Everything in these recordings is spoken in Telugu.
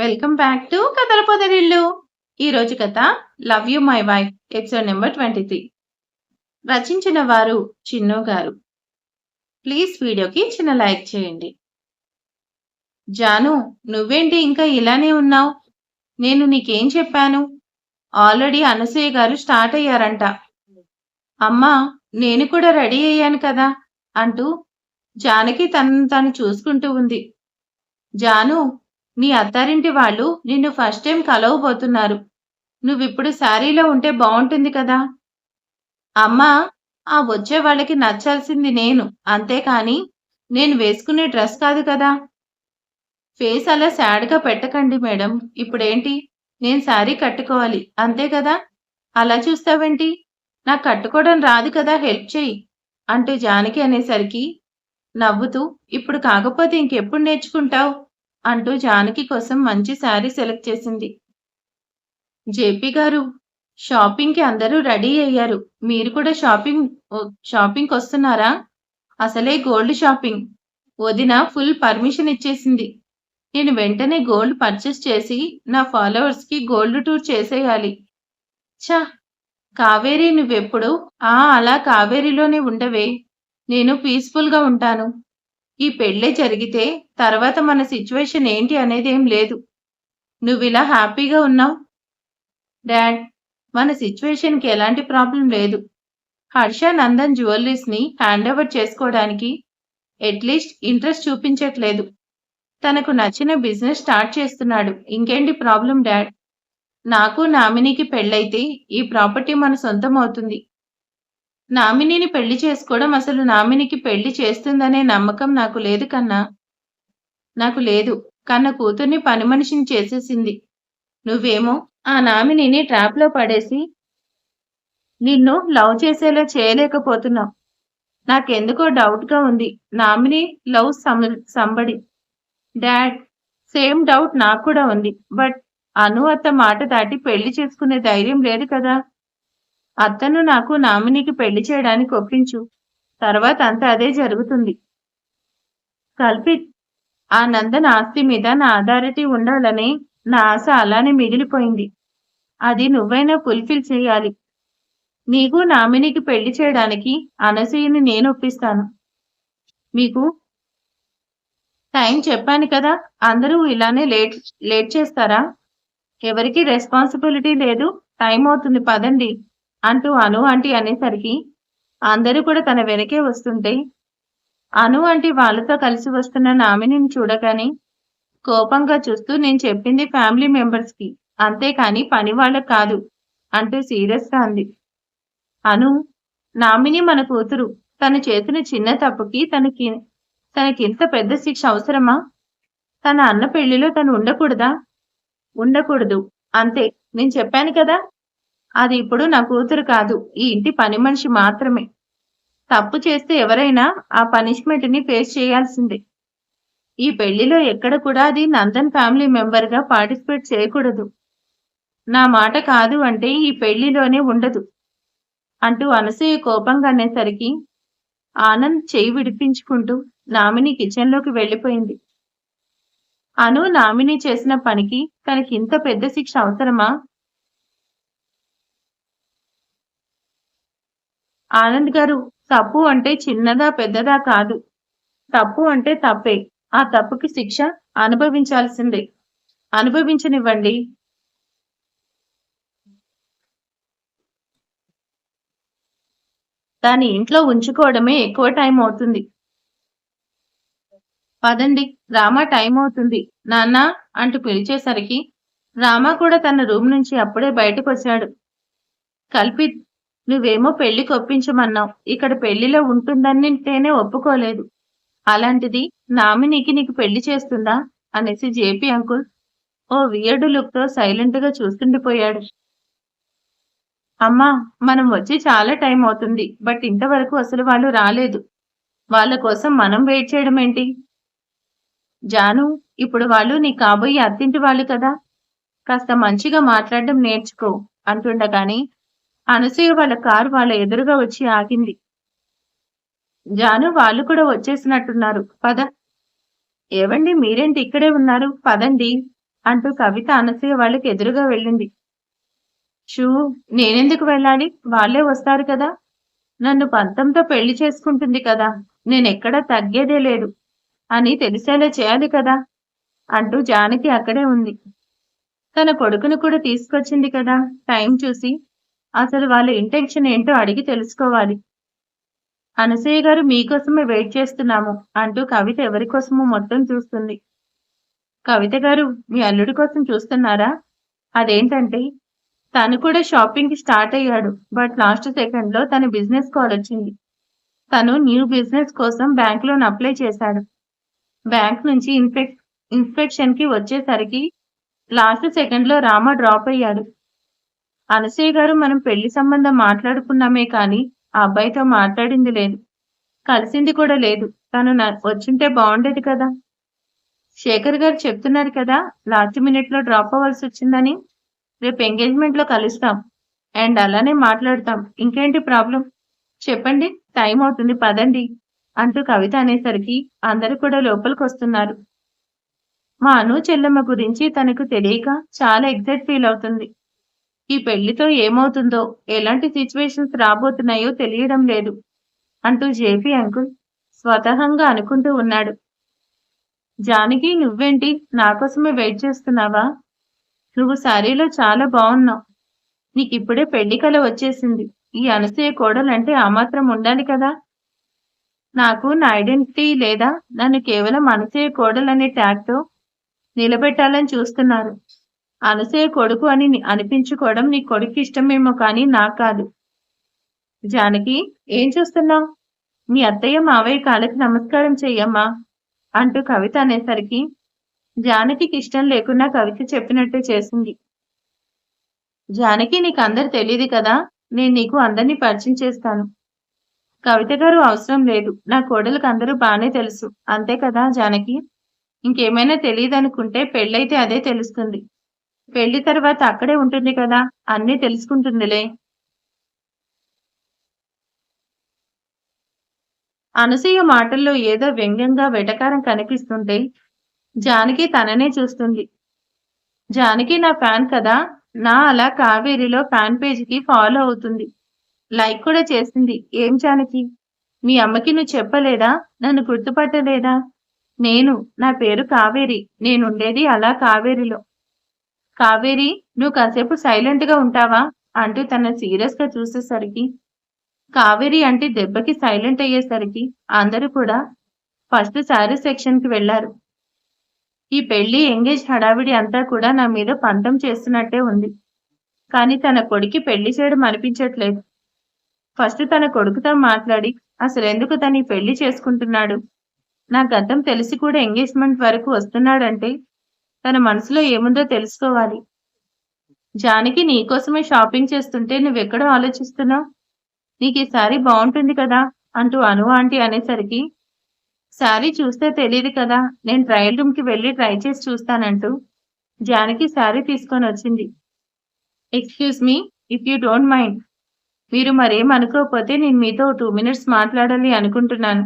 వెల్కమ్ బ్యాక్ టు కథల పొదరిల్లు. ఈరోజు కథ love you my wife episode number 23. రచించిన వారు చిన్ను గారు. ప్లీజ్ వీడియోకి చిన్న లైక్ చేయండి. జాను, నువ్వేంటి ఇంకా ఇలానే ఉన్నావు? నేను నీకేం చెప్పాను? ఆల్రెడీ అనసూయ గారు స్టార్ట్ అయ్యారంట. అమ్మా, నేను కూడా రెడీ అయ్యాను కదా అంటూ జానకి తనను తాను చూసుకుంటూ ఉంది. జాను, నీ అత్తారింటి వాళ్ళు నిన్ను ఫస్ట్ టైం కలవబోతున్నారు. నువ్విప్పుడు శారీలో ఉంటే బాగుంటుంది కదా. అమ్మా, ఆ వచ్చే వాళ్ళకి నచ్చాల్సింది నేను, అంతేకాని నేను వేసుకునే డ్రెస్ కాదు కదా. ఫేస్ అలా సాడ్గా పెట్టకండి మేడం. ఇప్పుడేంటి, నేను శారీ కట్టుకోవాలి అంతే కదా. అలా చూస్తావేంటి? నాకు కట్టుకోవడం రాదు కదా, హెల్ప్ చెయ్యి అంటూ జానకి అనేసరికి నవ్వుతూ, ఇప్పుడు కాకపోతే ఇంకెప్పుడు నేర్చుకుంటావు అంటూ జానకి కోసం మంచి శారీ సెలెక్ట్ చేసింది. జేపీ గారు, షాపింగ్కి అందరూ రెడీ అయ్యారు. మీరు కూడా షాపింగ్కి వస్తున్నారా? అసలే గోల్డ్ షాపింగ్. వదిన ఫుల్ పర్మిషన్ ఇచ్చేసింది. నేను వెంటనే గోల్డ్ పర్చేస్ చేసి నా ఫాలోవర్స్కి గోల్డ్ టూర్ చేసేయాలి. ఛా కావేరి, నువ్వెప్పుడు అలా కావేరిలోనే ఉండవే. నేను పీస్ఫుల్గా ఉంటాను. ఈ పెళ్ళే జరిగితే తర్వాత మన సిచ్యువేషన్ ఏంటి అనేదేం లేదు. నువ్విలా హ్యాపీగా ఉన్నావు. డాడ్, మన సిచ్యువేషన్కి ఎలాంటి ప్రాబ్లం లేదు. హర్ష నందన్ జ్యువెలరీస్ని హ్యాండ్ ఓవర్ చేసుకోవడానికి అట్లీస్ట్ ఇంట్రెస్ట్ చూపించట్లేదు. తనకు నచ్చిన బిజినెస్ స్టార్ట్ చేస్తున్నాడు. ఇంకేంటి ప్రాబ్లం డాడ్? నాకు నామినీకి పెళ్ళైతే ఈ ప్రాపర్టీ మన సొంతం అవుతుంది. నామినీని పెళ్లి చేసుకోవడం, అసలు నామినీకి పెళ్లి చేస్తుందనే నమ్మకం నాకు లేదు కన్నా. నాకు లేదు. కన్న కూతుర్ని పని మనిషిని చేసేసింది. నువ్వేమో ఆ నామినీని ట్రాప్లో పడేసి నిన్ను లవ్ చేసేలా చేయలేకపోతున్నావు. నాకెందుకో డౌట్గా ఉంది. Nominee love somebody. Dad, same doubt నాకు కూడా ఉంది. బట్ అను అత్త మాట దాటి పెళ్లి చేసుకునే ధైర్యం లేదు కదా. అత్తను నాకు నామినీకి పెళ్లి చేయడానికి ఒప్పించు. తర్వాత అంతా అదే జరుగుతుంది. కల్పిత్, ఆ నందన్ ఆస్తి మీద నా అథారిటీ ఉండాలని నా ఆశ అలానే మిగిలిపోయింది. అది నువ్వైనా ఫుల్ఫిల్ చేయాలి. నీకు నామినీకి పెళ్లి చేయడానికి అనసూయని నేను ఒప్పిస్తాను. మీకు టైం చెప్పాను కదా. అందరూ ఇలానే లేట్ చేస్తారా? ఎవరికి రెస్పాన్సిబిలిటీ లేదు. టైం అవుతుంది, పదండి అంటూ అను ఆంటీ అనేసరికి అందరూ కూడా తన వెనకే వస్తుంటే అను ఆంటీ వాళ్ళతో కలిసి వస్తున్న నామినీని చూడగానే కోపంగా చూస్తూ, నేను చెప్పింది ఫ్యామిలీ మెంబర్స్కి, అంతేకాని పని వాళ్ళకు కాదు అంటూ సీరియస్గా అంది. అను, నామిని మన కూతురు. తను చేసిన చిన్న తప్పుకి తనకింత పెద్ద శిక్ష అవసరమా? తన అన్న పెళ్లిలో తను ఉండకూడదా? ఉండకూడదు, అంతే. నేను చెప్పాను కదా. అది ఇప్పుడు నా కూతురు కాదు, ఈ ఇంటి పని మనిషి మాత్రమే. తప్పు చేస్తే ఎవరైనా ఆ పనిష్మెంట్ని ఫేస్ చేయాల్సిందే. ఈ పెళ్లిలో ఎక్కడ కూడా అది నందన్ ఫ్యామిలీ మెంబర్గా పార్టిసిపేట్ చేయకూడదు. నా మాట కాదు అంటే ఈ పెళ్లిలోనే ఉండదు అంటూ అనసూయ కోపంగా అనేసరికి ఆనంద్ చెయ్యి విడిపించుకుంటూ నామిని కిచెన్లోకి వెళ్ళిపోయింది. అను నామిని చేసిన పనికి తనకి ఇంత పెద్ద శిక్ష అవసరమా? ఆనంద్ గారు, తప్పు అంటే చిన్నదా పెద్దదా కాదు. తప్పు అంటే తప్పే. ఆ తప్పుకి శిక్ష అనుభవించాల్సిందే. అనుభవించనివ్వండి. దాని ఇంట్లో ఉంచుకోవడమే ఎక్కువ టైం అవుతుంది. పదండి, రామా టైం అవుతుంది. నాన్న అంటూ పిలిచేసరికి రామా కూడా తన రూమ్ నుంచి అప్పుడే బయటకు వచ్చాడు. కల్పిత్, నువ్వేమో పెళ్లికి ఒప్పించమన్నావు. ఇక్కడ పెళ్లిలో ఉంటుందనితేనే ఒప్పుకోలేదు. అలాంటిది నామినీకి నీకు పెళ్లి చేస్తుందా అనేసి జేపీ అంకుల్ ఓ వియర్డ్ లుక్తో సైలెంట్గా చూస్తుండిపోయాడు. అమ్మా, మనం వచ్చి చాలా టైం అవుతుంది. బట్ ఇంతవరకు అసలు వాళ్ళు రాలేదు. వాళ్ళ కోసం మనం వెయిట్ చేయడం ఏంటి? జాను, ఇప్పుడు వాళ్ళు నీ కాబోయే అత్తింటి వాళ్ళు కదా. కాస్త మంచిగా మాట్లాడడం నేర్చుకో అంటుండగాని అనసూయ వాళ్ళ కారు వాళ్ళ ఎదురుగా వచ్చి ఆగింది. జాను, వాళ్ళు కూడా వచ్చేసినట్టున్నారు, పద. ఏవండి, మీరేంటి ఇక్కడే ఉన్నారు? పదండి. అంటూ కవిత అనసూయ వాళ్ళకి ఎదురుగా వెళ్ళింది. షూ నేనెందుకు వెళ్ళాలి? వాళ్ళే వస్తారు కదా! నన్ను పంతంతో పెళ్లి చేసుకుంటుంది కదా! నేనెక్కడా తగ్గేదే లేదు అని తెలిసేలా చేయాలి కదా! అంటూ జానకి అక్కడే ఉంది. తన కొడుకును కూడా తీసుకొచ్చింది కదా! టైం చూసి అసలు వాళ్ళ ఇంటెన్షన్ ఏంటో అడిగి తెలుసుకోవాలి. అనసూయ గారు మీకోసమే వెయిట్ చేస్తున్నాము అంటూ కవిత ఎవరి కోసమో మొత్తం చూస్తుంది. కవిత గారు మీ అల్లుడి కోసం చూస్తున్నారా? అదేంటంటే తను కూడా షాపింగ్‌కి స్టార్ట్ అయ్యాడు. బట్ లాస్ట్ సెకండ్‌లో తన బిజినెస్ కాల్ వచ్చింది. తను న్యూ బిజినెస్ కోసం బ్యాంక్ లోన్ అప్లై చేశాడు. బ్యాంక్ నుంచి ఇన్స్‌పెక్షన్‌కి వచ్చేసరికి లాస్ట్ సెకండ్‌లో రామ డ్రాప్ అయ్యాడు. అనసూయ గారు మనం పెళ్లి సంబంధం మాట్లాడుకున్నామే కానీ ఆ అబ్బాయితో మాట్లాడింది లేదు. కలిసింది కూడా లేదు. తను వచ్చుంటే బాగుండేది కదా! శేఖర్ గారు చెప్తున్నారు కదా లాస్ట్ మినిట్‌లో డ్రాప్ అవ్వాల్సి వచ్చిందని. రేపు ఎంగేజ్‌మెంట్‌లో కలుస్తాం. అండ్ అలానే మాట్లాడతాం. ఇంకేంటి ప్రాబ్లమ్? చెప్పండి టైం అవుతుంది పదండి అంటూ కవిత అనేసరికి అందరూ కూడా లోపలికొస్తున్నారు. మా అను చెల్లెమ్మ గురించి తనకు తెలియక చాలా ఎక్సైట్ ఫీల్ అవుతుంది. ఈ పెళ్లితో ఏమవుతుందో, ఎలాంటి సిచ్యువేషన్స్ రాబోతున్నాయో తెలియడం లేదు అంటూ జేపీ అంకుల్ స్వతహంగా అనుకుంటూ ఉన్నాడు. జానకి నువ్వేంటి నా కోసమే వెయిట్ చేస్తున్నావా? నువ్వు శారీలో చాలా బాగున్నావు. నీకిప్పుడే పెళ్లి కల వచ్చేసింది. ఈ అనసూయ కోడలంటే ఆ మాత్రం ఉండాలి కదా! నాకు నా ఐడెంటిటీ లేదా నన్ను కేవలం అనసూయ కోడలనే ట్యాగ్‌తో నిలబెట్టాలని చూస్తున్నారు. అనసూయ కొడుకు అని అనిపించుకోవడం నీ కొడుక్కి ఇష్టమేమో కానీ నాకు కాదు. జానకి ఏం చూస్తున్నావు? మీ అత్తయ్య మావయ్య కాళ్ళకి నమస్కారం చెయ్యమ్మా అంటూ కవిత అనేసరికి జానకికి ఇష్టం లేకున్నా కవిత చెప్పినట్టే చేసింది. జానకి నీకు అందరు తెలీదు కదా! నేను నీకు అందరినీ పరిచయం చేస్తాను. కవిత గారు అవసరం లేదు. నా కోడలికి అందరూ బానే తెలుసు. అంతే కదా జానకి? ఇంకేమైనా తెలీదనుకుంటే పెళ్ళైతే అదే తెలుస్తుంది. పెళ్లి తర్వాత అక్కడే ఉంటుంది కదా! అన్నీ తెలుసుకుంటుందిలే. అనసూయ మాటల్లో ఏదో వ్యంగ్యంగా వెటకారం కనిపిస్తుంటే జానకి తననే చూస్తుంది. జానకి నా ఫ్యాన్ కదా! నా అలా కావేరిలో ఫ్యాన్ పేజ్‌కి ఫాలో అవుతుంది. లైక్ కూడా చేసింది. ఏం జానకి? మీ అమ్మకి నువ్వు చెప్పలేదా? నన్ను గుర్తుపట్టలేదా? నా పేరు కావేరి. నేనుండేది అలా కావేరిలో. కావేరి నువ్వు కాసేపు సైలెంట్‌గా ఉంటావా? అంటూ తనని సీరియస్‌గా చూసేసరికి కావేరి అంటే దెబ్బకి సైలెంట్ అయ్యేసరికి అందరూ కూడా ఫస్ట్ శారీ సెక్షన్‌కి వెళ్లారు. ఈ పెళ్లి, ఎంగేజ్ హడావిడి అంతా కూడా నా మీద పంతం చేస్తున్నట్టే ఉంది. కానీ తన కొడుక్కి పెళ్లి చేయడం అనిపించట్లేదు. ఫస్ట్ తన కొడుకుతో మాట్లాడి అసలెందుకు తను ఈ పెళ్లి చేసుకుంటున్నాడు? నా గతం తెలిసి కూడా ఎంగేజ్‌మెంట్ వరకు వస్తున్నాడంటే తన మనసులో ఏముందో తెలుసుకోవాలి. జానకి నీకోసమే షాపింగ్ చేస్తుంటే నువ్వెక్కడో ఆలోచిస్తున్నావు? నీకీ శారీ బావుంటుంది కదా! అంటూ అను ఆంటీ అనేసరికి శారీ చూస్తే తెలీదు కదా! నేను ట్రయల్ రూమ్‌కి వెళ్లి ట్రై చేసి చూస్తానంటూ జానకి శారీ తీసుకొనొచ్చింది. Excuse me if you don't mind. మీరు మరేం అనుకోకపోతే నేను మీతో 2 మినిట్స్ మాట్లాడాలి అనుకుంటున్నాను.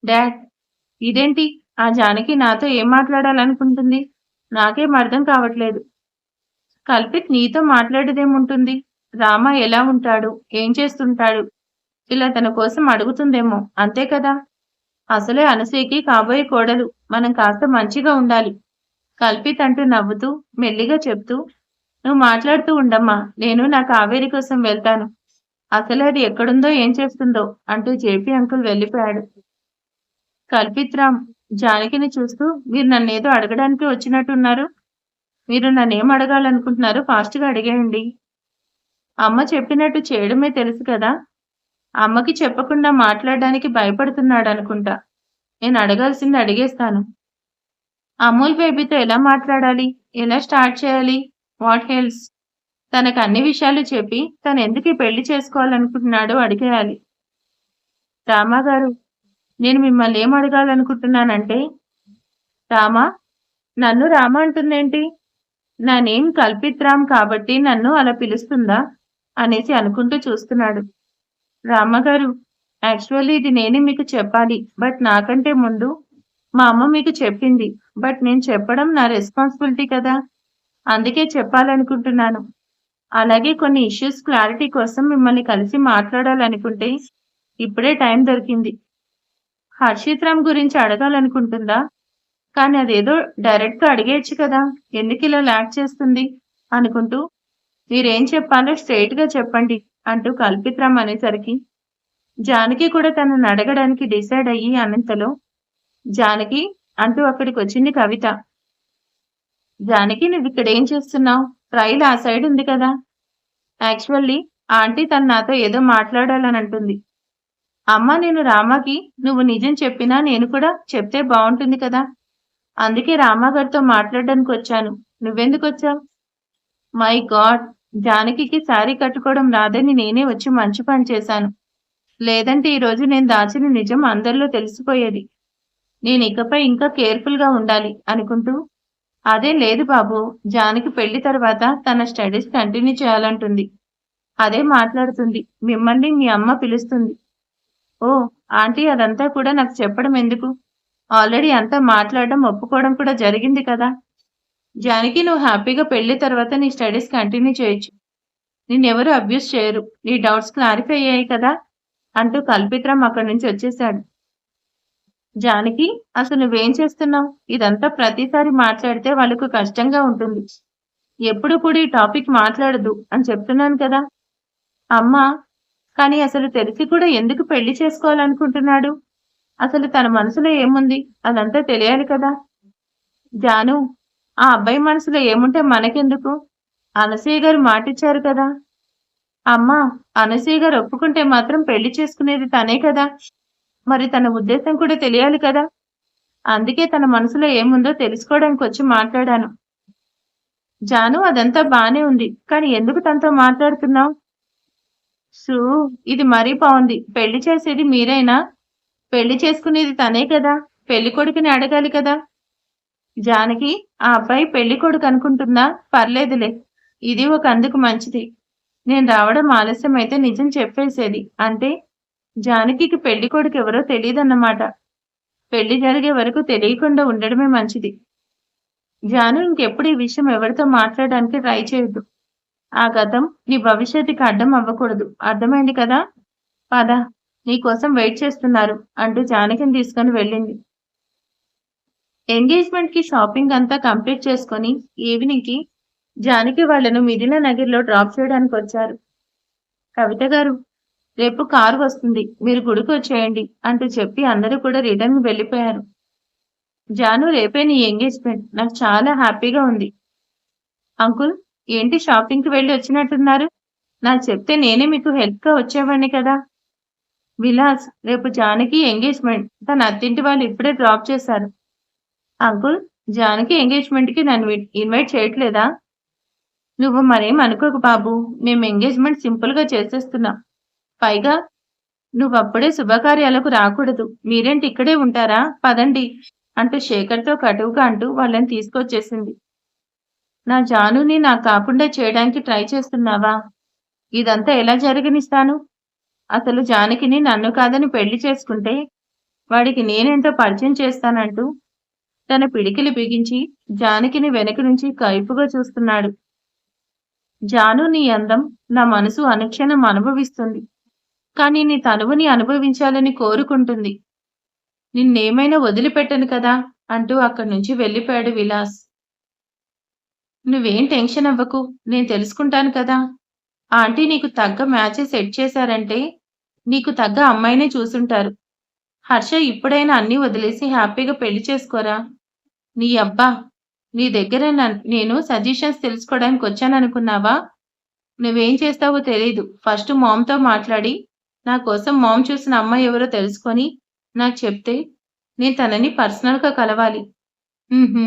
డాడ్ ఇదేంటి? ఆ జానకి నాతో ఏం మాట్లాడాలనుకుంటుంది? నాకేం అర్థం కావట్లేదు. కల్పిత్ నీతో మాట్లాడేదేముంటుంది? రామ ఎలా ఉంటాడు? ఏం చేస్తుంటాడు? ఇలా తన కోసం అడుగుతుందేమో అంతే కదా! అసలే అనసూయకి కాబోయే కోడలు. మనం కాస్త మంచిగా ఉండాలి. కల్పిత్ అంటూ నవ్వుతూ, మెల్లిగా చెప్తూ, నువ్వు మాట్లాడుతూ ఉండమ్మా. నేను నా కావేరి కోసం వెళ్తాను. అసలు అది ఎక్కడుందో ఏం చేస్తుందో అంటూ జేపీ అంకుల్ వెళ్ళిపోయాడు. కల్పిత్ రామ్ జానకిని చూస్తూ మీరు నన్నేదో అడగడానికి వచ్చినట్టున్నారు. మీరు నన్నేం అడగాలనుకుంటున్నారో ఫాస్ట్‌గా అడిగేయండి. అమ్మ చెప్పినట్టు చేయడమే తెలుసు కదా! అమ్మకి చెప్పకుండా మాట్లాడడానికి భయపడుతున్నాడనుకుంటా. నేను అడగాల్సింది అడిగేస్తాను. అమూల్ బేబీతో ఎలా మాట్లాడాలి? ఎలా స్టార్ట్ చేయాలి? What else? తనకు అన్ని విషయాలు చెప్పి తనెందుకు ఈ పెళ్లి చేసుకోవాలనుకుంటున్నాడో అడిగేయాలి. రామాగారు నేను మిమ్మల్ని ఏం అడగాలనుకుంటున్నానంటే రామా నన్ను రామ అంటుందేంటి? నా నేమ్ కల్పిత్ రామ్ కాబట్టి నన్ను అలా పిలుస్తుందా? అనేసి అనుకుంటూ చూస్తున్నాడు. రామగారు యాక్చువల్లీ ఇది నేనే మీకు చెప్పాలి. బట్ నాకంటే ముందు మా అమ్మ మీకు చెప్పింది. బట్ నేను చెప్పడం నా రెస్పాన్సిబిలిటీ కదా! అందుకే చెప్పాలనుకుంటున్నాను. అలాగే కొన్ని ఇష్యూస్ క్లారిటీ కోసం మిమ్మల్ని కలిసి మాట్లాడాలనుకుంటే ఇప్పుడే టైం దొరికింది. హర్షిత్ రామ్ గురించి అడగాలనుకుంటుందా? కానీ అదేదో డైరెక్ట్‌గా అడిగేయొచ్చు కదా! ఎందుకిలా లాగ్ చేస్తుంది? అనుకుంటూ మీరేం చెప్పాలో స్ట్రెయిట్‌గా చెప్పండి అంటూ కల్పిత్ రామ్ అనేసరికి జానకి కూడా తనని అడగడానికి డిసైడ్ అయ్యి అన్నంతలో జానకి అంటూ అక్కడికొచ్చింది కవిత. జానకి నువ్విక్కడేం చేస్తున్నావు? ట్రైల్ ఆ సైడ్ ఉంది కదా! యాక్చువల్లీ ఆంటీ తను నాతో ఏదో మాట్లాడాలనంటుంది. అమ్మా నేను రామాకి నువ్వు నిజం చెప్పినా నేను కూడా చెప్తే బావుంటుంది కదా! అందుకే రామాగారితో మాట్లాడడానికొచ్చాను. నువ్వెందుకొచ్చావు? My God! జానకికి శారీ కట్టుకోవడం రాదని నేనే వచ్చి మంచి పని చేశాను. లేదంటే ఈరోజు నేను దాచిన నిజం అందరిలో తెలిసిపోయేది. నేనికపై ఇంకా కేర్‌ఫుల్‌గా ఉండాలి అనుకుంటూ అదేం లేదు బాబూ. జానకి పెళ్లి తర్వాత తన స్టడీస్ కంటిన్యూ చేయాలంటుంది. అదే మాట్లాడుతుంది. మిమ్మల్ని మీ అమ్మ పిలుస్తుంది. ఓహ్! ఆంటీ అదంతా కూడా నాకు చెప్పడం ఎందుకు? ఆల్రెడీ అంతా మాట్లాడడం, ఒప్పుకోవడం కూడా జరిగింది కదా! జానకి నువ్వు హ్యాపీగా పెళ్లి తర్వాత నీ స్టడీస్ కంటిన్యూ చేయొచ్చు. నిన్నెవరు అబ్యూజ్ చేయరు. నీ డౌట్స్ క్లారిఫై అయ్యాయి కదా! అంటూ కల్పిత్ రామ్ అక్కడి నుంచి వచ్చేశాడు. జానకి అసలు నువ్వేం చేస్తున్నావు? ఇదంతా ప్రతిసారి మాట్లాడితే వాళ్ళకు కష్టంగా ఉంటుంది. ఎప్పుడు కూడా ఈ టాపిక్ మాట్లాడదు అని చెప్తున్నాను కదా! అమ్మా! కానీ అసలు తెలిసి కూడా ఎందుకు పెళ్లి చేసుకోవాలనుకుంటున్నాడు? అసలు తన మనసులో ఏముంది? అదంతా తెలియాలి కదా! జాను, ఆ అబ్బాయి మనసులో ఏముంటే మనకెందుకు? అనసూయ గారు మాటిచ్చారు కదా! అమ్మా! అనసూయ గారు ఒప్పుకుంటే మాత్రం పెళ్లి చేసుకునేది తనే కదా! మరి తన ఉద్దేశం కూడా తెలియాలి కదా! అందుకే తన మనసులో ఏముందో తెలుసుకోవడానికొచ్చి మాట్లాడాను. జాను అదంతా బానే ఉంది. కానీ ఎందుకు తనతో మాట్లాడుతున్నావు? సూ ఇది మరీ బావుంది. పెళ్లి చేసేది మీరేనా? పెళ్లి చేసుకునేది తనే కదా! పెళ్ళికొడుకుని అడగాలి కదా! జానకి ఆ అబ్బాయి పెళ్ళికొడుకు అనుకుంటుందా? పర్లేదులే. ఇది ఒక అందుకు మంచిది. నేను రావడం ఆలస్యమైతే నిజం చెప్పేసేది. అంటే జానకికి పెళ్ళికొడుకెవరో తెలీదన్నమాట. పెళ్లి జరిగే వరకు తెలియకుండా ఉండడమే మంచిది. జాను ఇంకెప్పుడు ఈ విషయం ఎవరితో మాట్లాడడానికి ట్రై చేయొద్దు. ఆ గతం నీ భవిష్యత్తుకి అడ్డం అవ్వకూడదు. అర్థమైంది కదా! పద. నీకోసం వెయిట్ చేస్తున్నారు అంటూ జానకిని తీసుకొని వెళ్ళింది. ఎంగేజ్‌మెంట్‌కి షాపింగ్ అంతా కంప్లీట్ చేసుకొని ఈవినింగ్‌కి జానకి వాళ్ళను మిథిలా నగర్‌లో డ్రాప్ చేయడానికొచ్చారు. కవిత గారు, రేపు కారు వస్తుంది. మీరు గుడికొచ్చేయండి అంటూ చెప్పి అందరూ కూడా రిటర్న్ వెళ్ళిపోయారు. జాను రేపే నీ ఎంగేజ్‌మెంట్. నాకు చాలా హ్యాపీగా ఉంది. అంకుల్ ఏంటి షాపింగ్‌కి వెళ్లి వచ్చినట్టున్నారు? నాకు చెప్తే నేనే మీకు హెల్ప్‌గా వచ్చేవాడిని కదా! విలాస్ రేపు జానకి ఎంగేజ్‌మెంట్. తన అత్తింటి వాళ్ళు ఇప్పుడే డ్రాప్ చేశారు. అంకుల్ జానకి ఎంగేజ్‌మెంట్‌కి నన్ను ఇన్వైట్ చేయట్లేదా? నువ్వు మరేం అనుకోకు బాబు. మేము ఎంగేజ్‌మెంట్ సింపుల్‌గా చేసేస్తున్నాం. పైగా నువ్వప్పుడే శుభకార్యాలకు రాకూడదు. మీరేంటి ఇక్కడే ఉంటారా? పదండి అంటూ శేఖర్‌తో కటువుగా అంటూ వాళ్ళని తీసుకొచ్చేసింది. నా జానుని నాకు కాకుండా చేయడానికి ట్రై చేస్తున్నావా? ఇదంతా ఎలా జరగనిస్తాను? అసలు జానకిని నన్ను కాదని పెళ్లి చేసుకుంటే వాడికి నేనేంటో పరిచయం చేస్తానంటూ తన పిడికిలి బిగించి జానకిని వెనక నుంచి కైపుగా చూస్తున్నాడు. జాను నీ అందం నా మనసు అనుక్షణం అనుభవిస్తుంది. కానీ నీ తనువుని అనుభవించాలని కోరుకుంటుంది. నిన్నేమైనా వదిలిపెట్టను కదా! అంటూ అక్కడి నుంచి వెళ్ళిపోయాడు విలాస్. నువ్వేం టెన్షన్ అవ్వకు. నేను తెలుసుకుంటాను కదా! ఆంటీ నీకు తగ్గ మ్యాచే సెట్ చేశారంటే నీకు తగ్గ అమ్మాయినే చూసుంటారు. హర్ష ఇప్పుడైనా అన్నీ వదిలేసి హ్యాపీగా పెళ్లి చేసుకోరా. నీ అబ్బా! నీ దగ్గర నేను సజెషన్స్ తెలుసుకోవడానికొచ్చాననుకున్నావా? నువ్వేం చేస్తావో తెలీదు. ఫస్ట్ మామ్‌తో మాట్లాడి నా కోసం మామ్ చూసిన అమ్మాయి ఎవరో తెలుసుకొని నాకు చెప్తే నేను తనని పర్సనల్‌గా కలవాలి. హుహు.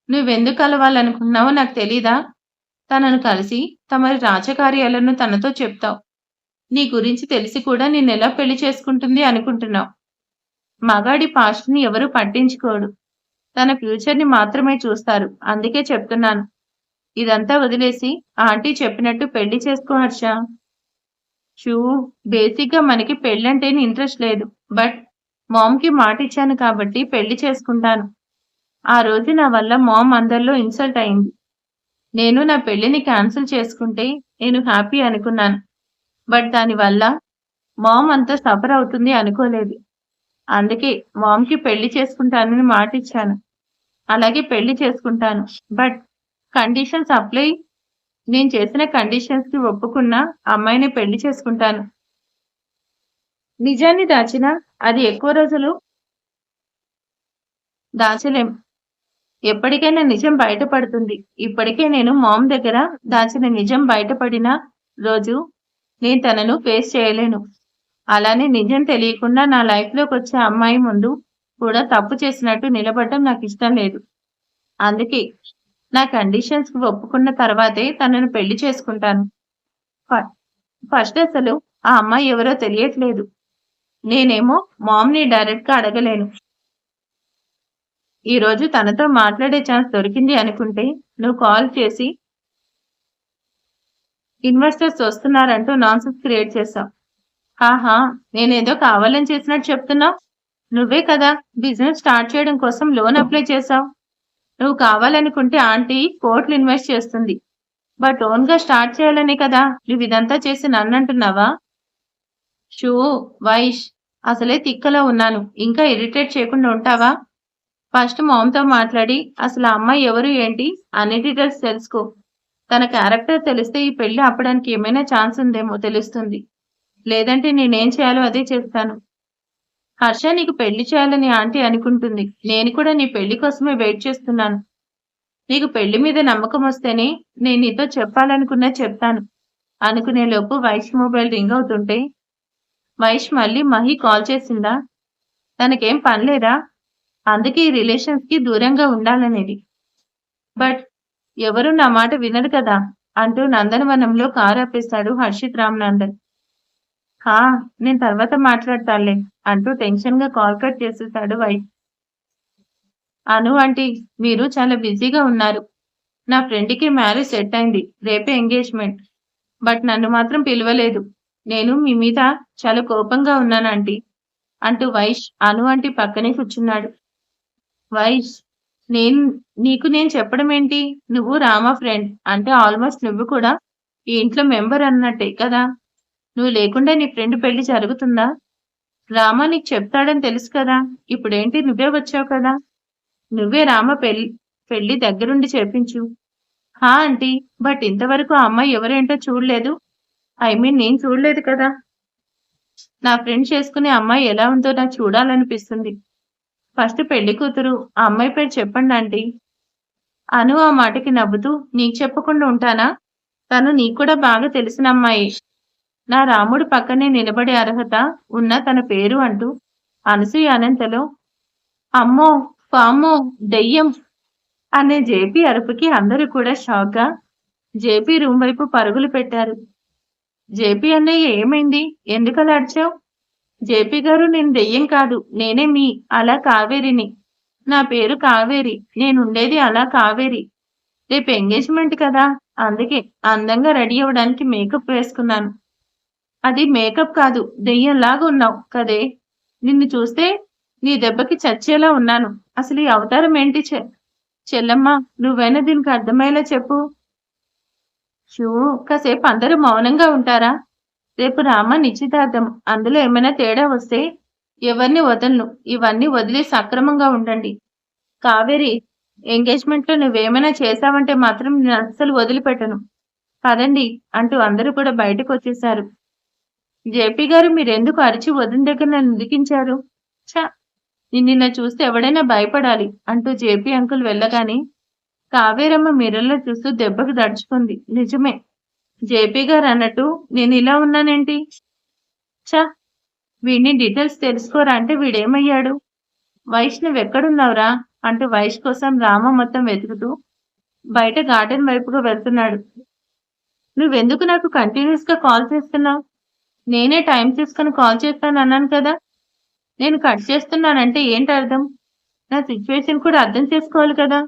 నువ్వెందుకు కలవాలనుకుంటున్నావో నాకు తెలీదా? తనను కలిసి తమరి రాజకార్యాలను తనతో చెప్తావు. నీ గురించి తెలిసి కూడా నిన్నెలా పెళ్లి చేసుకుంటుంది అనుకుంటున్నావు. మగాడి పాస్ట్‌ని ఎవరు పట్టించుకోడు. తన ఫ్యూచర్‌ని మాత్రమే చూస్తారు. అందుకే చెప్తున్నాను. ఇదంతా వదిలేసి ఆంటీ చెప్పినట్టు పెళ్లి చేసుకో హర్ష. షూ బేసిక్‌గా మనకి పెళ్ళంటేనే ఇంట్రెస్ట్ లేదు. బట్ మామ్‌కి మాటిచ్చాను కాబట్టి పెళ్లి చేసుకుంటాను. ఆ రోజు నా వల్ల మామ్ అందరిలో ఇన్సల్ట్ అయింది. నేను నా పెళ్లిని క్యాన్సిల్ చేసుకుంటే నేను హ్యాపీ అనుకున్నాను. బట్ దానివల్ల మామ్ అంత సఫర్ అవుతుంది అనుకోలేదు. అందుకే మామ్‌కి పెళ్లి చేసుకుంటానని మాటిచ్చాను. అలాగే పెళ్లి చేసుకుంటాను. బట్ కండిషన్స్ అప్లై నేను చేసిన కండిషన్స్‌కి ఒప్పుకున్న అమ్మాయినే పెళ్లి చేసుకుంటాను. నిజాన్ని దాచినా అది ఎక్కువ రోజులు దాచలేం. ఎప్పటికైనా నిజం బయటపడుతుంది. ఇప్పటికే నేను మామ్ దగ్గర దాచిన నిజం బయటపడిన రోజు నేను తనను ఫేస్ చేయలేను. అలానే నిజం తెలియకుండా నా లైఫ్‌లోకొచ్చే అమ్మాయి ముందు కూడా తప్పు చేసినట్టు నిలబడడం నాకిష్టం లేదు. అందుకే నా కండిషన్స్‌కి ఒప్పుకున్న తర్వాతే తనను పెళ్లి చేసుకుంటాను. ఫ ఫస్ట్ అసలు ఆ అమ్మాయి ఎవరో తెలియట్లేదు. నేనేమో మామ్‌ని డైరెక్ట్‌గా అడగలేను. ఈరోజు తనతో మాట్లాడే ఛాన్స్ దొరికింది అనుకుంటే నువ్వు కాల్ చేసి ఇన్వెస్టర్స్ వస్తున్నారంటూ నాన్‌సెన్స్ క్రియేట్ చేశావు. ఆహా! నేనేదో కావాలని చేసినట్టు చెప్తున్నావు. నువ్వే కదా బిజినెస్ స్టార్ట్ చేయడం కోసం లోన్ అప్లై చేశావు. నువ్వు కావాలనుకుంటే ఆంటీ కోట్లు ఇన్వెస్ట్ చేస్తుంది. బట్ ఓన్‌గా స్టార్ట్ చేయాలనే కదా నువ్విదంతా చేసి నన్నంటున్నావా? షూ వైష్ అసలే తిక్కలో ఉన్నాను. ఇంకా ఇరిటేట్ చేయకుండా ఉంటావా? ఫస్ట్ మామ్‌తో మాట్లాడి అసలు ఆ అమ్మాయి ఎవరు ఏంటి అన్ని డీటెయిల్స్ తెలుసుకో. తన క్యారెక్టర్ తెలిస్తే ఈ పెళ్లి ఆపడానికి ఏమైనా ఛాన్స్ ఉందేమో తెలుస్తుంది. లేదంటే నేనేం చేయాలో అదే చేస్తాను. హర్ష నీకు పెళ్లి చేయాలని ఆంటీ అనుకుంటుంది. నేను కూడా నీ పెళ్లి కోసమే వెయిట్ చేస్తున్నాను. నీకు పెళ్లి మీద నమ్మకం వస్తేనే నేను నీతో చెప్పాలనుకున్నది చెప్తాను. అనుకునేలోపు వైష్ మొబైల్ రింగ్ అవుతుంటే వైష్ మళ్ళీ మహి కాల్ చేసిందా? తనకేం పనిలేదా? అందుకే ఈ రిలేషన్స్‌కి దూరంగా ఉండాలనేది. బట్ ఎవరు నా మాట వినరు కదా! అంటూ నందనవనంలో కారు ఆపేశాడు హర్షిత్ రామనందన్. హా! నేను తర్వాత మాట్లాడతానులే అంటూ టెన్షన్‌గా కాల్ కట్ చేసేశాడు వైష్. అను ఆంటీ మీరు చాలా బిజీగా ఉన్నారు. నా ఫ్రెండ్‌కి మ్యారేజ్ సెట్ అయింది. రేపే ఎంగేజ్‌మెంట్. బట్ నన్ను మాత్రం పిలవలేదు. నేను మీ మీద చాలా కోపంగా ఉన్నాను ఆంటీ అంటూ వైష్ అను ఆంటీ పక్కనే కూర్చున్నాడు. వైష్ నేను నేను చెప్పడం ఏంటి? నువ్వు రామ ఫ్రెండ్. అంటే ఆల్మోస్ట్ నువ్వు కూడా ఈ ఇంట్లో మెంబర్ అన్నట్టే కదా! నువ్వు లేకుండా నీ ఫ్రెండ్ పెళ్లి జరుగుతుందా? రామ నీకు చెప్తాడని తెలుసు కదా! ఇప్పుడేంటి నువ్వే వచ్చావు కదా! నువ్వే రామ పెళ్లి దగ్గరుండి చేపించు. హా! ఆంటీ. బట్ ఇంతవరకు ఆ అమ్మాయి ఎవరేంటో చూడలేదు. ఐ మీన్ నేను చూడలేదు కదా! నా ఫ్రెండ్ చేసుకునే అమ్మాయి ఎలా ఉందో నాకు చూడాలనిపిస్తుంది. ఫస్ట్ పెళ్లి కూతురు ఆ అమ్మాయి పేరు చెప్పండి ఆంటీ. అను ఆ మాటకి నవ్వుతూ నీకు చెప్పకుండా ఉంటానా? తను నీకు కూడా బాగా తెలిసిన అమ్మాయే. నా రాముడు పక్కనే నిలబడే అర్హత ఉన్న తన పేరు అంటూ అనసూయ అనంతలో అమ్మో! వామ్మో! దెయ్యం! అనే జేపీ అరుపుకి అందరూ కూడా షాక్‌గా జేపీ రూమ్ వైపు పరుగులు పెట్టారు. జేపీ అన్నయ్య ఏమైంది? ఎందుకలా అరిచావు? జేపీ గారు నేను దెయ్యం కాదు. నేనే మీ అలా కావేరిని. నా పేరు కావేరి. నేనుండేది అలా కావేరి. రేపు ఎంగేజ్‌మెంట్ కదా! అందుకే అందంగా రెడీ అవ్వడానికి మేకప్ వేసుకున్నాను. అది మేకప్ కాదు. దెయ్యంలాగా ఉన్నావు కదే! నిన్ను చూస్తే నీ దెబ్బకి చచ్చేలా ఉన్నాను. అసలు ఈ అవతారం ఏంటి చెల్లెమ్మా నువ్వైనా దీనికి అర్థమయ్యేలా చెప్పు. షూ కాసేపు అందరూ మౌనంగా ఉంటారా? రేపు రామ నిశ్చితార్థం. అందులో ఏమైనా తేడా వస్తే ఎవరిని వదలను. ఇవన్నీ వదిలి సక్రమంగా ఉండండి. కావేరి ఎంగేజ్‌మెంట్‌లో నువ్వేమైనా చేశావంటే మాత్రం నేను అస్సలు వదిలిపెట్టను. పదండి అంటూ అందరూ కూడా బయటకొచ్చేశారు. జేపీ గారు మీరెందుకు అరిచి వదిన దగ్గర నన్ను ఇరికించారు? ఛ! నిన్నిలా చూస్తే ఎవడైనా భయపడాలి అంటూ జేపీ అంకుల్ వెళ్ళగానే కావేరమ్మ మిర్రర్‌లో చూస్తూ దెబ్బకి దడుచుకుంది. నిజమే. జేపీ గారు అన్నట్టు నేనిలా ఉన్నానేంటి? ఛ! వీడిని డీటెయిల్స్ తెలుసుకోరా అంటే వీడేమయ్యాడు? వైష్ నువ్వెక్కడున్నావురా? అంటూ వైష్ కోసం రామ మొత్తం వెతుకుతూ బయట గార్డెన్ వైపుగా వెళ్తున్నాడు. నువ్వెందుకు నాకు కంటిన్యూయస్‌గా కాల్ చేస్తున్నావు? నేనే టైం తీసుకొని కాల్ చేస్తానన్నాను కదా! నేను కట్ చేస్తున్నానంటే ఏంటర్థం? నా సిట్యుయేషన్ కూడా అర్థం చేసుకోవాలి కదా!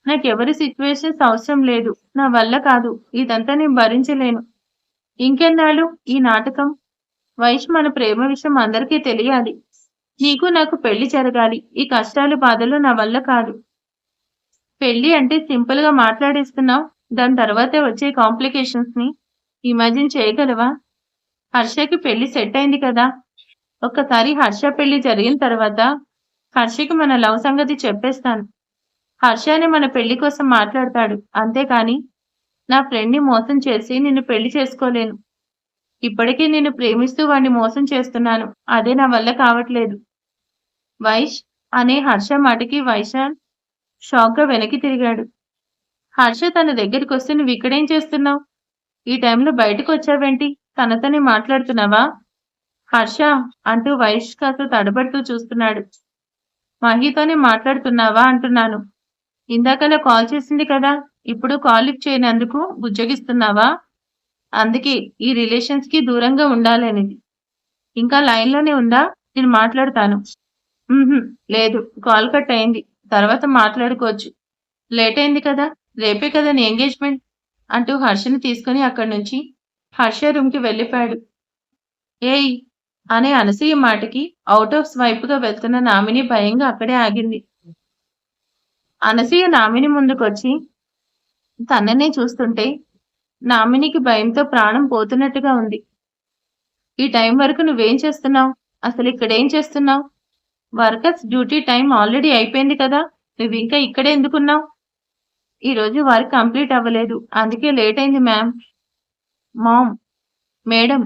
నాకెవరి సిట్యుయేషన్స్ అవసరం లేదు. నా వల్ల కాదు. ఇదంతా నేను భరించలేను. ఇంకెన్నాళ్ళు ఈ నాటకం? వైష్ మన ప్రేమ విషయం అందరికీ తెలియాలి. నీకు నాకు పెళ్లి జరగాలి. ఈ కష్టాలు బాధలు నా వల్ల కాదు. పెళ్లి అంటే సింపుల్ గా మాట్లాడేస్తున్నావు. దాని తర్వాతే వచ్చే కాంప్లికేషన్స్ ని ఇమాజిన్ చేయగలవా? హర్షకి పెళ్లి సెట్ అయింది కదా. ఒక్కసారి హర్ష పెళ్లి జరిగిన తర్వాత హర్షకి మన లవ్ సంగతి చెప్పేస్తాను. హర్షనే మన పెళ్లి కోసం మాట్లాడతాడు. అంతేకాని నా ఫ్రెండ్ ని మోసం చేసి నిన్ను పెళ్లి చేసుకోలేను. ఇప్పటికీ నిన్ను ప్రేమిస్తూ వాణ్ణి మోసం చేస్తున్నాను. అదే నా వల్ల కావట్లేదు. వైష్ అనే హర్ష మాటకి వైశాల్ షాక్ గా వెనక్కి తిరిగాడు. హర్ష తన దగ్గరికొస్తే నువ్వు ఇక్కడేం చేస్తున్నావు? ఈ టైంలో బయటకు వచ్చావేంటి? తనతోనే మాట్లాడుతున్నావా? హర్ష అంటూ వైష్ కాస్త తడబడుతూ చూస్తున్నాడు. మహితోనే మాట్లాడుతున్నావా అంటున్నాను. ఇందాకలా కాల్ చేసింది కదా. ఇప్పుడు కాల్ లిఫ్ట్ చేయనందుకు బుజ్జగిస్తున్నావా? అందుకే ఈ రిలేషన్స్ కి దూరంగా ఉండాలనేది. ఇంకా లైన్ లోనే ఉందా? నేను మాట్లాడతాను. లేదు, కాల్ కట్ అయింది. తర్వాత మాట్లాడుకోవచ్చు. లేట్ అయింది కదా. రేపే కదా నీ ఎంగేజ్మెంట్ అంటూ హర్షని తీసుకుని అక్కడి నుంచి హర్ష రూమ్ కి వెళ్ళిపోయాడు. ఏయ్ అనే అనసూయ మాటకి అవుట్ ఆఫ్ స్వైప్ గా వెళ్తున్న నామిని భయంగా అక్కడే ఆగింది. అనసూయ నామిని ముందుకొచ్చి తననే చూస్తుంటే నామినికి భయంతో ప్రాణం పోతున్నట్టుగా ఉంది. ఈ టైం వరకు నువ్వేం చేస్తున్నావు? అసలు ఇక్కడేం చేస్తున్నావు? వర్కర్స్ డ్యూటీ టైం ఆల్రెడీ అయిపోయింది కదా. నువ్వు ఇంకా ఇక్కడే ఎందుకున్నావు? ఈ రోజు వర్క్ కంప్లీట్ అవ్వలేదు. అందుకే లేట్ అయింది మ్యామ్. మామ్ మేడం,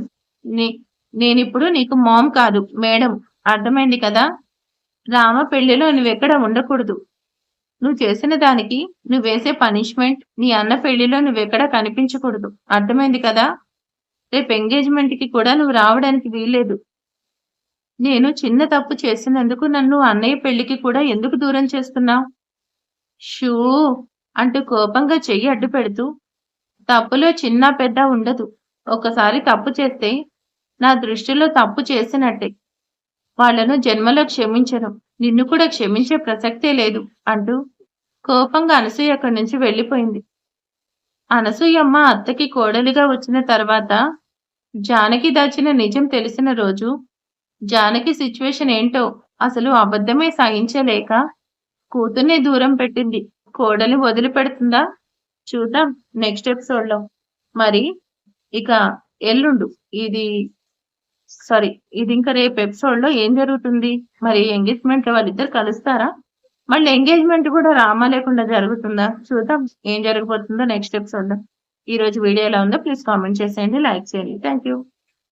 నేనిప్పుడు నీకు మామ్ కాదు మేడం. అర్థమైంది కదా. రామ పెళ్లిలో నువ్వెక్కడ ఉండకూడదు. నువ్వు చేసిన దానికి నువ్వేసే పనిష్మెంట్ నీ అన్న పెళ్లిలో నువ్వెక్కడ కనిపించకూడదు. అర్థమైంది కదా. రేపు ఎంగేజ్మెంట్ కి కూడా నువ్వు రావడానికి వీల్లేదు. నేను చిన్న తప్పు చేసినందుకు నన్ను అన్నయ్య పెళ్లికి కూడా ఎందుకు దూరం చేస్తున్నావు? షూ అంటూ కోపంగా చెయ్యి అడ్డు పెడుతూ, తప్పులో చిన్న పెద్ద ఉండదు. ఒకసారి తప్పు చేస్తే నా దృష్టిలో తప్పు చేసినట్టే. వాళ్లను జన్మలో క్షమించను. నిన్ను కూడా క్షమించే ప్రసక్తే లేదు అంటూ కోపంగా అనసూయ అక్కడి నుంచి వెళ్ళిపోయింది. అనసూయమ్మ అత్తకి కోడలిగా వచ్చిన తర్వాత జానకి దాచిన నిజం తెలిసిన రోజు జానకి సిచ్యువేషన్ ఏంటో అసలు అబద్ధమే సహించలేక కూతుర్ని దూరం పెట్టింది. కోడలి వదిలిపెడుతుందా? చూద్దాం నెక్స్ట్ ఎపిసోడ్ లో. మరి ఇక ఎల్లుండు ఇది ఇంకా రేపు ఎపిసోడ్ లో ఏం జరుగుతుంది? మరి ఎంగేజ్మెంట్ లో వాళ్ళిద్దరు కలుస్తారా? మళ్ళీ ఎంగేజ్మెంట్ కూడా రామా లేకుండా జరుగుతుందా? చూద్దాం ఏం జరగబోతుందో నెక్స్ట్ ఎపిసోడ్ లో. ఈ రోజు వీడియో ఎలా ఉందో ప్లీజ్ కామెంట్ చేసేయండి, లైక్ చేయండి. Thank you.